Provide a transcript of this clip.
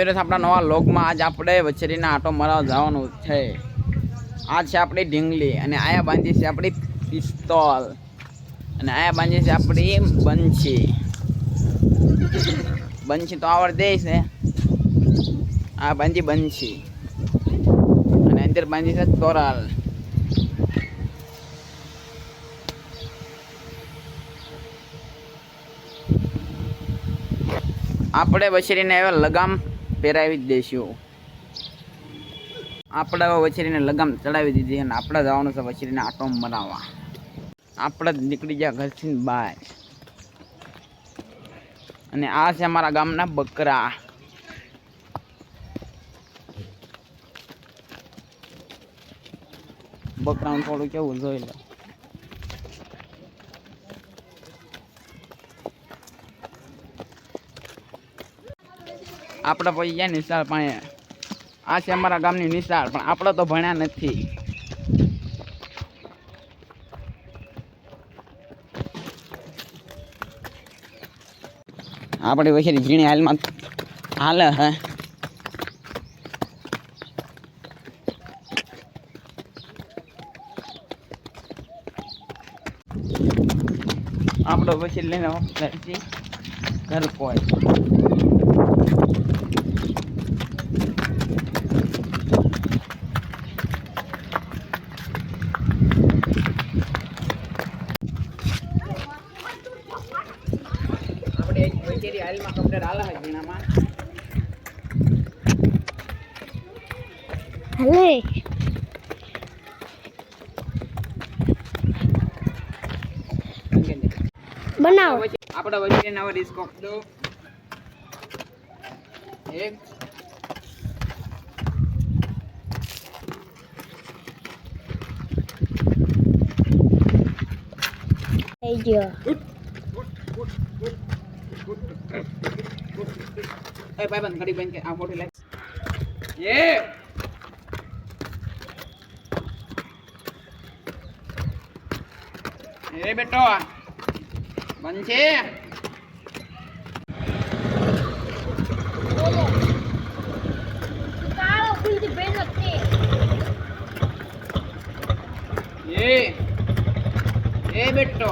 આપણા નવા લોગમાં આજ આપણે વછેરીના આટો મરાવ જવાનું છે. આ છે આપણી ઢીંગલી અને આયા બાંધી છે આપણી પિસ્તોલ અને આયા બાંધી છે આપણી બંછી. બંછી તો આવડે છે. આ બાંધી બંછી અને અંદર બાંધી છે તોરાલ. આપણે વછેરીને હવે લગામ પહેરાવી જ દઈશું. આપણે હવે વછેરીને લગામ ચડાવી દીધી અને આપણે જવાનું છે વછેરીને આટો મરાવવા. આપણે જ નીકળી ગયા ઘરથી બહાર અને આ છે અમારા ગામના બકરા. બકરાનું થોડું કેવું જોઈ લો. આપણે પછી ગયા નિશાળ પાસે. આ છે અમારા ગામની નિશાળ, પણ આપણે તો ભણ્યા નથી. આપણી વછેરી ઝીણી હાલમાં હાલે હે. આપણો વછેરી લઈને ઘર કોઈ વછેરી હાલમાં કમ્પ્લેટ હાલે છે ઝીણામાં. હલે બનાવો. આપણા વછેરી નવો ડિસ્કોપ દો. એક થઈ ગયો. એ ભાઈ બંધ ઘડી બંધ કે આ મોટી લાઈટ એ બેટો બંધ છે. એ બેટો